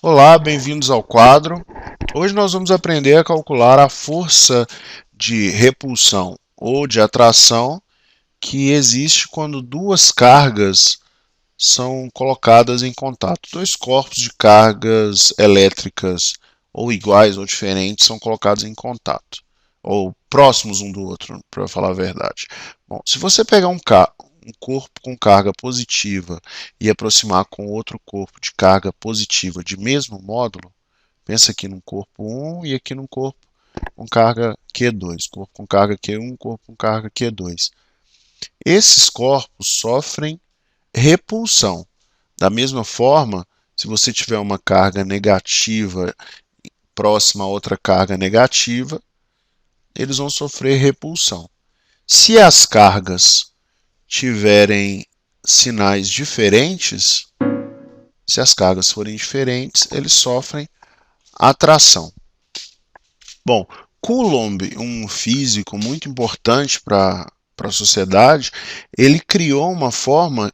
Olá, bem-vindos ao quadro. Hoje nós vamos aprender a calcular a força de repulsão ou de atração que existe quando duas cargas são colocadas em contato. Dois corpos de cargas elétricas ou iguais ou diferentes são colocados em contato, ou próximos um do outro, para falar a verdade. Bom, se você pegar um corpo com carga positiva e aproximar com outro corpo de carga positiva de mesmo módulo, pensa aqui num corpo 1 e aqui num corpo com carga Q2, corpo com carga Q1, corpo com carga Q2. Esses corpos sofrem repulsão. Da mesma forma, se você tiver uma carga negativa próxima a outra carga negativa, eles vão sofrer repulsão. Se as cargas tiverem sinais diferentes, se as cargas forem diferentes, eles sofrem atração. Bom, Coulomb, um físico muito importante para a sociedade, ele criou uma fórmula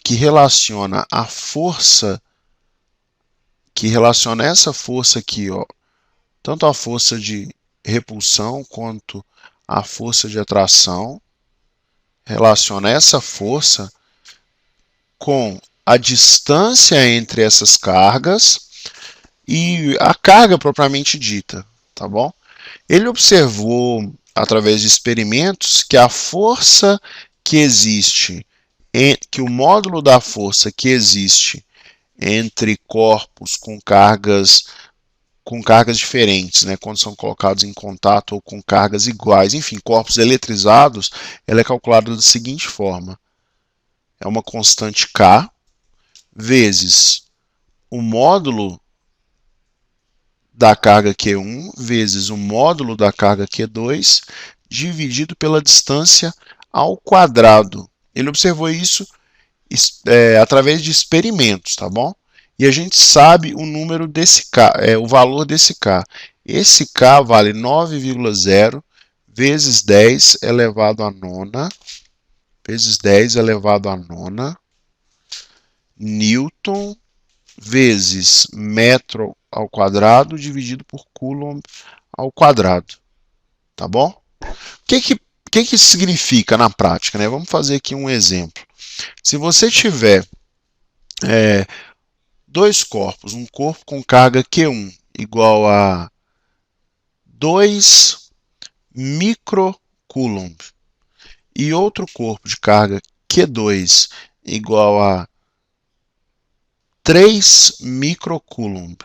que relaciona a força, essa força aqui, ó, tanto a força de repulsão quanto a força de atração, relaciona essa força com a distância entre essas cargas e a carga propriamente dita, tá bom? Ele observou, através de experimentos, que a força que existe, que o módulo da força que existe entre corpos com cargas diferentes, né, quando são colocados em contato ou com cargas iguais, enfim, corpos eletrizados, ela é calculada da seguinte forma: é uma constante K vezes o módulo da carga Q1 vezes o módulo da carga Q2 dividido pela distância ao quadrado. Ele observou isso através de experimentos, tá bom? E a gente sabe o número desse K, o valor desse K. Esse K vale 9,0 vezes 10 elevado à nona, vezes 10 elevado à nona, Newton vezes metro ao quadrado dividido por Coulomb ao quadrado, tá bom? O que isso significa na prática, né? Vamos fazer aqui um exemplo. Se você tiver dois corpos, um corpo com carga Q1 igual a 2 microcoulomb e outro corpo de carga Q2 igual a 3 microcoulomb,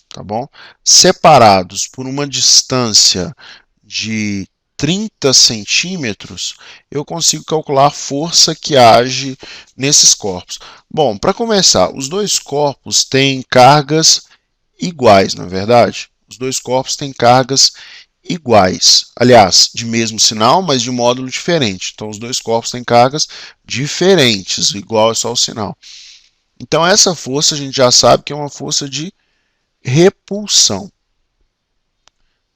tá bom? Separados por uma distância de 30 centímetros, eu consigo calcular a força que age nesses corpos. Bom, para começar, os dois corpos têm cargas iguais, não é verdade? Os dois corpos têm cargas iguais. Aliás, de mesmo sinal, mas de módulo diferente. Então, os dois corpos têm cargas diferentes, igual é só o sinal. Então, essa força a gente já sabe que é uma força de repulsão.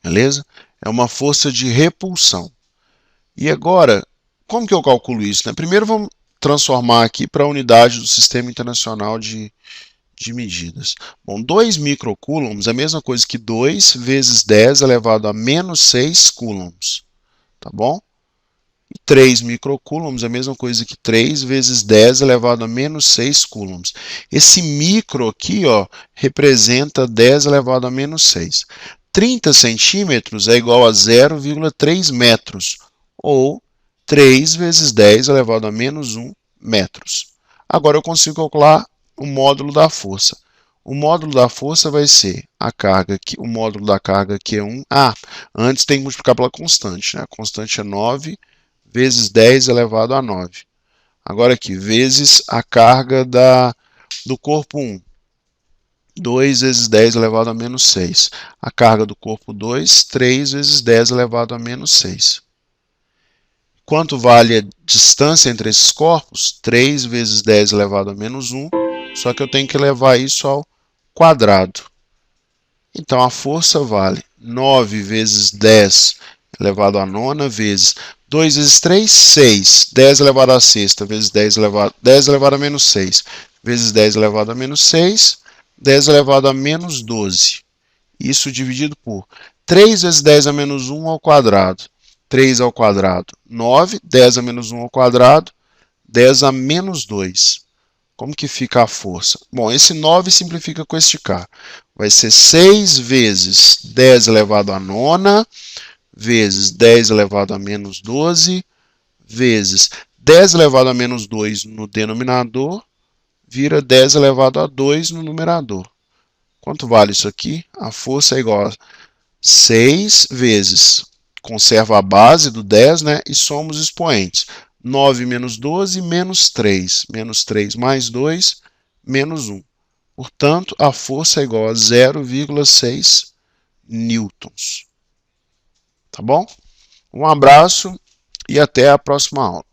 Beleza? É uma força de repulsão. E agora, como que eu calculo isso, né? Primeiro vamos transformar aqui para a unidade do Sistema Internacional de medidas. Bom, 2 microcoulombs é a mesma coisa que 2 vezes 10 elevado a menos 6 coulombs. Tá bom? E 3 microcoulombs é a mesma coisa que 3 vezes 10 elevado a menos 6 coulombs. Esse micro aqui, ó, representa 10 elevado a menos 6. 30 centímetros é igual a 0,3 metros, ou 3 vezes 10 elevado a menos 1 metros. Agora eu consigo calcular o módulo da força. O módulo da força vai ser o módulo da carga Q1. Antes tem que multiplicar pela constante, né? A constante é 9 vezes 10 elevado a 9. Agora aqui, vezes a carga do corpo 1. 2 vezes 10 elevado a menos 6. A carga do corpo 2, 3 vezes 10 elevado a menos 6. Quanto vale a distância entre esses corpos? 3 vezes 10 elevado a menos 1. Só que eu tenho que levar isso ao quadrado. Então, a força vale 9 vezes 10 elevado a nona vezes 2 vezes 3, 6. 10 elevado a sexta vezes 10 elevado a menos 6 vezes 10 elevado a menos 6 10 elevado a menos 12. Isso dividido por 3 vezes 10 a menos 1 ao quadrado. 3 ao quadrado, 9. 10 a menos 1 ao quadrado, 10 a menos 2. Como que fica a força? Bom, esse 9 simplifica com este K. Vai ser 6 vezes 10 elevado a nona, vezes 10 elevado a menos 12, vezes 10 elevado a menos 2 no denominador, vira 10 elevado a 2 no numerador. Quanto vale isso aqui? A força é igual a 6 vezes, conserva a base do 10, né? E somos expoentes. 9 menos 12, menos 3. Menos 3 mais 2, menos 1. Portanto, a força é igual a 0,6 newtons. Tá bom? Um abraço e até a próxima aula.